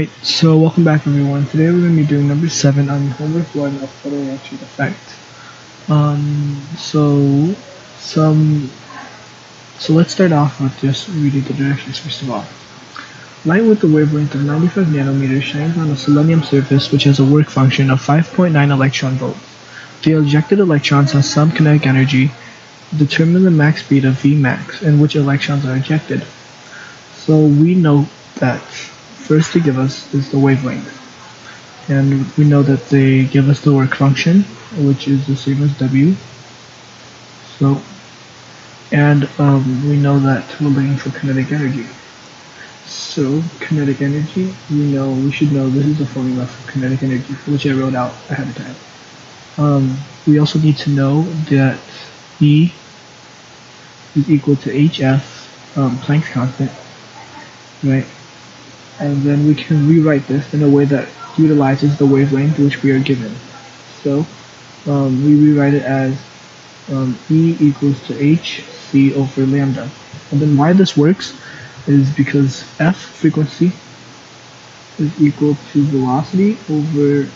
Alright, so welcome back everyone. Today we're going to be doing number 7 on homework 1 of photoelectric effect. So let's start off with just reading the directions first of all. Light with a wavelength of 95 nanometers shines on a selenium surface which has a work function of 5.9 electron volts. The ejected electrons have some kinetic energy. Determine the max speed of Vmax and which electrons are ejected. So we know that first to give us is the wavelength, and we know that they give us the work function, which is the same as W. So, and we know that we're looking for kinetic energy. So kinetic energy, we should know this is the formula for kinetic energy, which I wrote out ahead of time. We also need to know that E is equal to HF, Planck's constant, right? And then we can rewrite this in a way that utilizes the wavelength which we are given. So we rewrite it as E equals to hc over lambda. And then why this works is because F, frequency, is equal to velocity over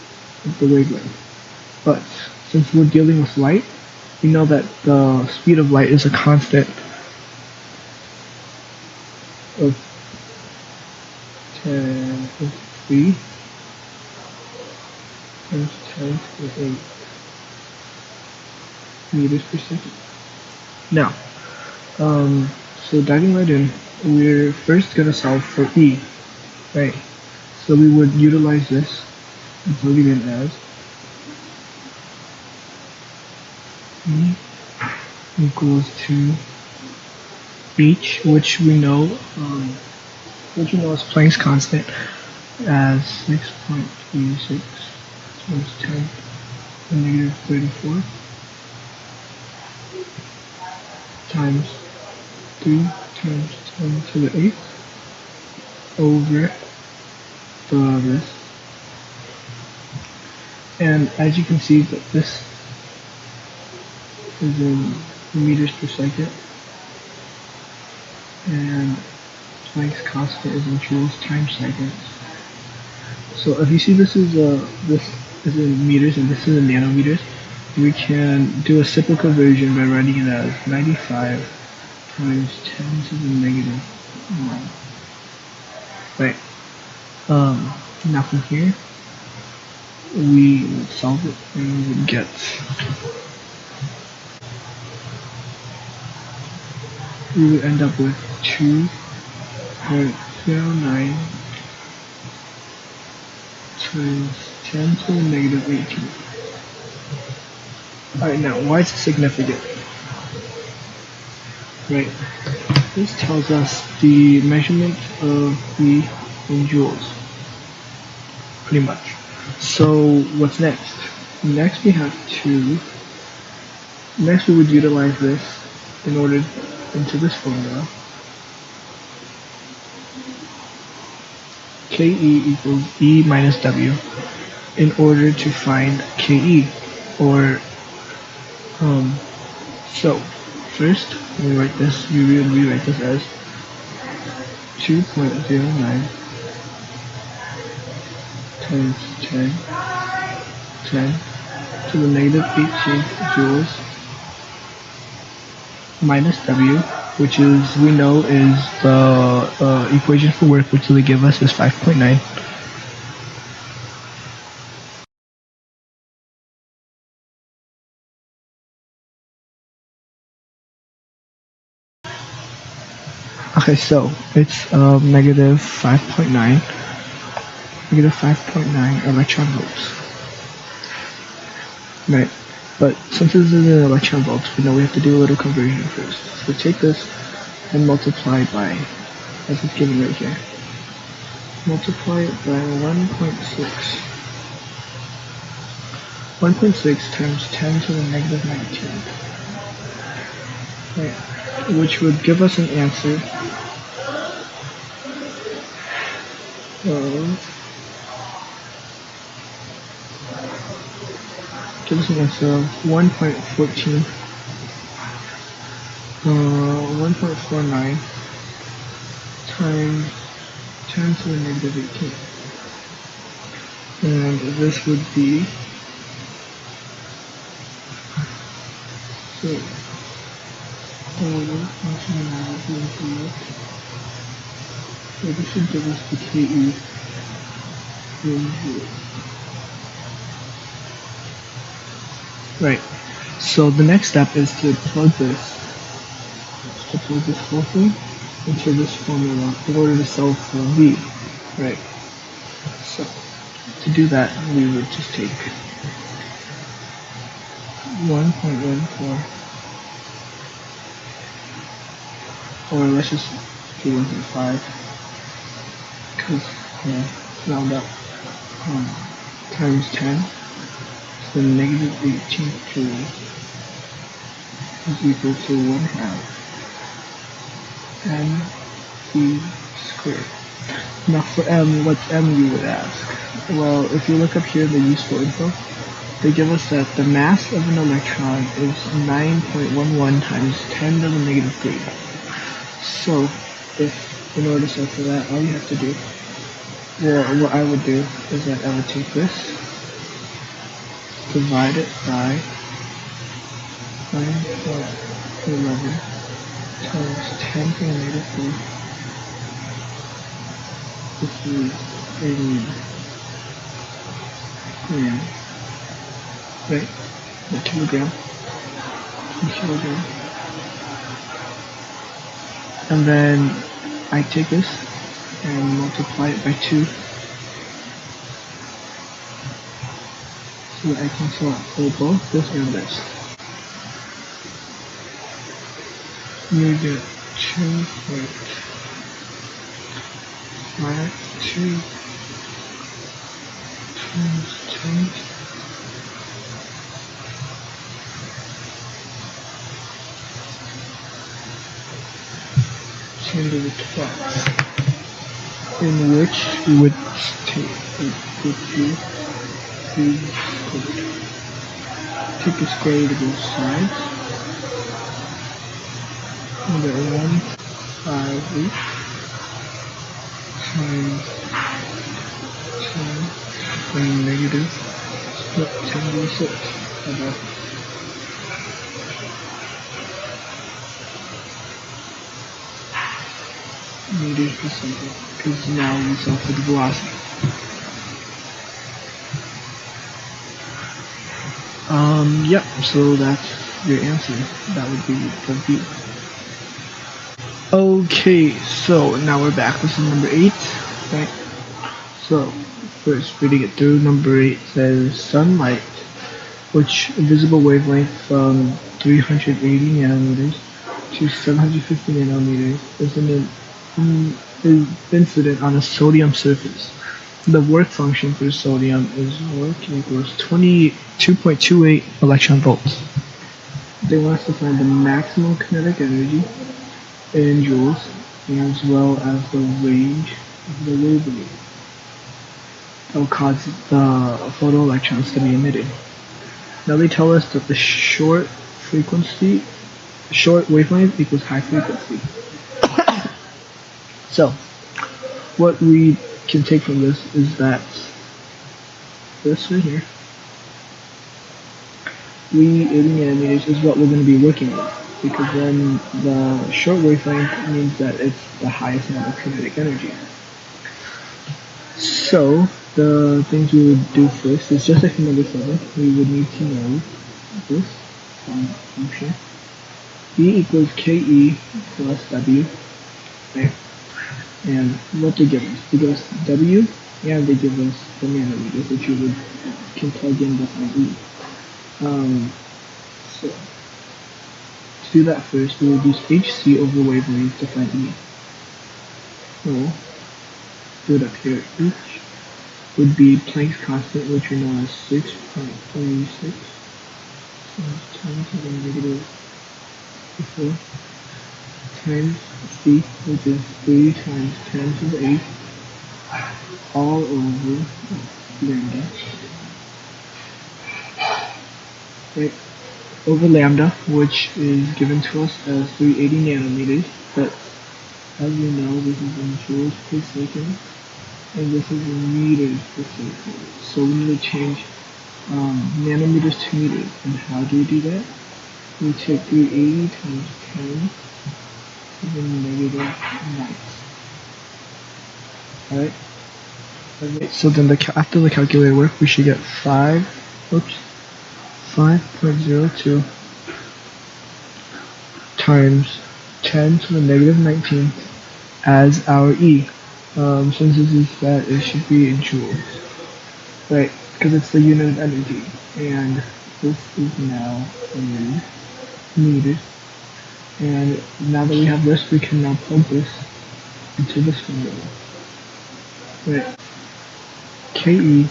the wavelength. But since we're dealing with light, we know that the speed of light is a constant of 10 to 3 times 10 to the 8 meters per second. Now, so diving right in, we're first going to solve for E, right? So we would utilize this and plug it in as E equals to H, which we know is Planck's constant, as 6.36 times 10 to the negative 34 times 3 times 10 to the 8th over this. And as you can see, that this is in meters per second, and Planck's constant is in joules times seconds. So if you see this is in meters and this is in nanometers, we can do a simple conversion by writing it as 95 times 10 to the negative 1. Right. Now from here, we would solve it and we would get we would end up with 2.09 times 10 to the negative 18. Alright, now why is it significant? Right, this tells us the measurement of E in joules, pretty much. So what's next? Next we would utilize this in order into this formula. Ke equals E minus W in order to find Ke, or so first we write this, we rewrite this as 2.09 times 10 to the negative 18 joules minus W, which is, we know is the equation for work, which they give us is 5.9. Okay, so it's negative 5.9 electron volts. Right, but since this is in electron volts, we know we have to do a little conversion first. So take this and multiply by, as it's given right here, multiply it by 1.6 times 10 to the negative 19. Right, which would give us an answer of 1.14 1.49 times 10 to the negative 18. this would be, so functionality into it. So this should give us the KE in joules. Right. So the next step is to plug this whole thing into this formula in order to solve for V. Right. So to do that, we would just take 1.14, or let's just do 1.5, because round up, times 10, so negative 18 joules is equal to 1/2 mv squared. Now for m, what's m, you would ask? Well, if you look up here in the useful info, they give us that the mass of an electron is 9.11 times 10 to the negative 3. So, in order to solve for that, all you have to do, well, what I would do is that I would take this, divide it by 9.11 times 10 to the negative 3. This is in gram, right? The kilogram. And then I take this and multiply it by 2 so that I can solve both this and this. You get 2.52 times 10 to the 12, in which you would take the square root of both sides, and get 158 times 10 and negative 10 to the 6. Meters per second, because now we solve for the velocity. Yep, so that's your answer. That would be the V. Okay, so now we're back. This is number 8, right? So, first, reading it through, number 8 says sunlight, which visible wavelength from 380 nanometers to 750 nanometers is incident on a sodium surface. The work function for sodium is work equals 22.28 electron volts. They want us to find the maximum kinetic energy in joules, as well as the range of the wavelength that will cause the photoelectrons to be emitted. Now they tell us that the short wavelength equals high frequency. So, what we can take from this is that this right here, 380 nanometers is what we're going to be working with, because then the short wavelength means that it's the highest amount of kinetic energy. So, the things we would do first is just like number 7, we would need to know this function. E equals KE plus W, right? And what they give us? They give us W, and they give us the nanometers, which you can plug in to find E. So, to do that first, we will use HC over wavelength to find E. So, do it up here. H would be Planck's constant, which we know as 6.36 times 10 to the negative 4 times C, which is 3 times 10 to the 8, all over lambda. Right, over lambda, which is given to us as 380 nanometers, but as we know, this is in joules per second, and this is in meters per second. So we need to change nanometers to meters. And how do we do that? We take 380 times 10 to the negative 9. Alright? So then after the calculator work, we should get 5.02 times 10 to the negative 19 as our E. Since this is that, it should be in joules, right? Because it's the unit of energy, and this is now in meters. And now that we have this, we can now plug this into this formula, right? KE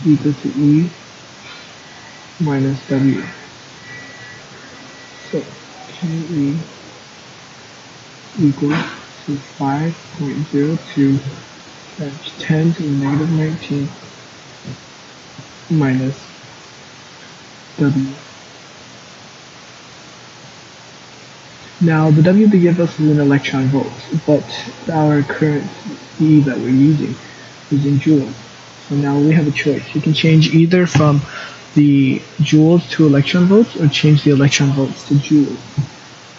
equal to E minus W. So KE equals to 5.02 times 10 to the negative 19 minus W. Now the W they give us is in electron volts, but our current E that we're using is in joules. So now we have a choice. You can change either from the joules to electron volts or change the electron volts to joules.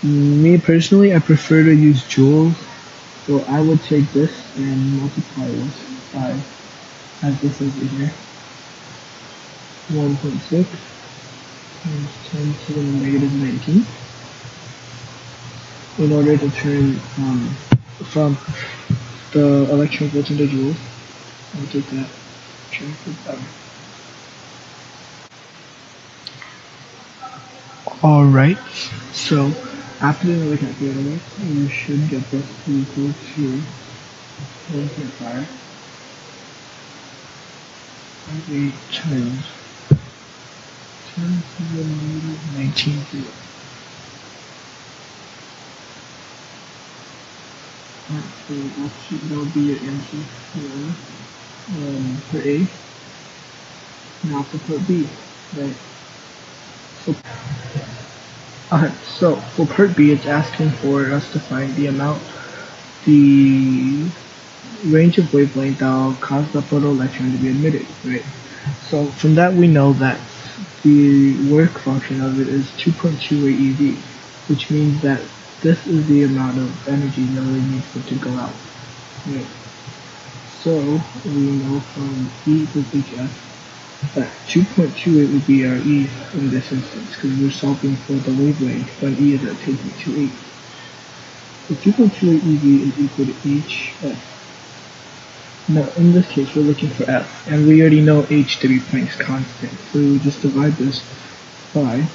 Me personally, I prefer to use joules, so I would take this and multiply this by, as this is in here, 1.6 times 10 to the negative 19 in order to turn from the electron volts into joules. I'll take that. Alright, so after doing the calculator work, you should get this equal to 1.5 8 times 10 to the negative 19 joules. So that'll be your answer for A. Now for part B, right? So for part B, it's asking for us to find the range of wavelength that will cause the photoelectron to be emitted, right? So from that we know that the work function of it is 2.28 eV, which means that this is the amount of energy that we need for it to go out. Right. So we know from E equals HF that 2.28 would be our E in this instance, because we're solving for the wavelength when E is at 2.28. So 2.28 eV is equal to HF. Now in this case we're looking for F, and we already know H to be Planck's constant, so we just divide this by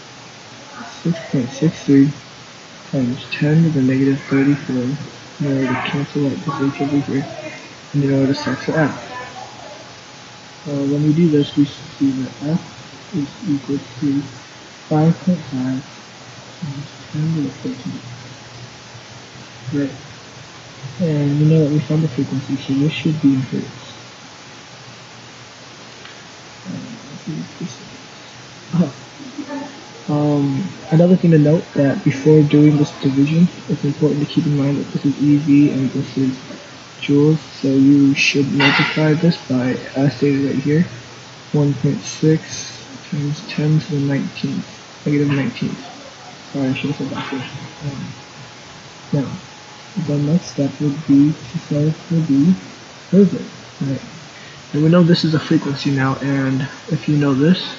6.63 times 10 to the negative 34 in order to cancel out this H over here, and in order to solve for F. When we do this, we see that F is equal to 5.5 times 10 to the 14. Right. And we know that we found the frequency, so this should be in hertz. Another thing to note that before doing this division, it's important to keep in mind that this is EV and this is joules, so you should multiply this by, as stated right here, 1.6 times 10 to the 19th, negative 19th. Sorry, I should have said that first. Now, the next step would be to solve for the wavelength, right? And we know this is a frequency now, and if you know this,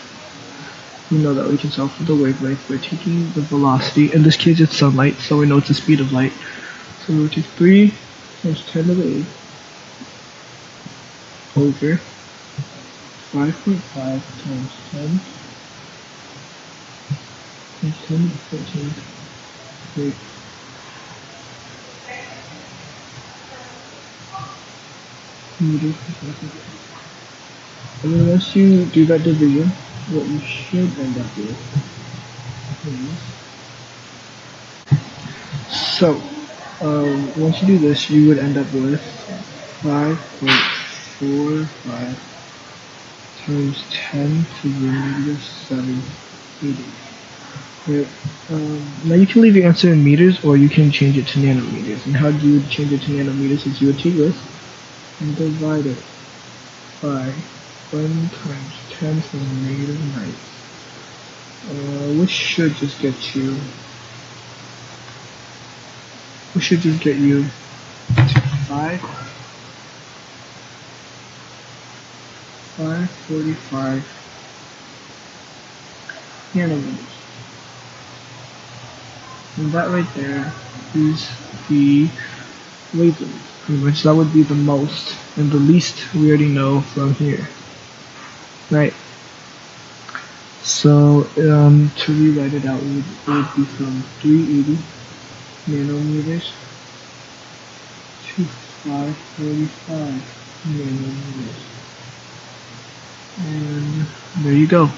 you know that we can solve for the wavelength by taking the velocity. In this case, it's sunlight, so we know it's the speed of light. So we'll take 3 times 10 to the 8 over 5.5 times 10 times 10 to the 14th. Wait. Meters per second. And then once you do that division, what you should end up with is, so once you do this, you would end up with 5.45 times 10 to the negative 7 meters. Right. Now you can leave your answer in meters, or you can change it to nanometers. And how do you change it to nanometers? Is you would take this and divide it by 1 times 10 to the negative 9. Which should just get you. Which should just get you to 545 nanometers. And that right there is the wavelength. Pretty much that would be the most, and the least we already know from here. Right. So to rewrite it out, it would be from 380 nanometers to 545 nanometers. And there you go.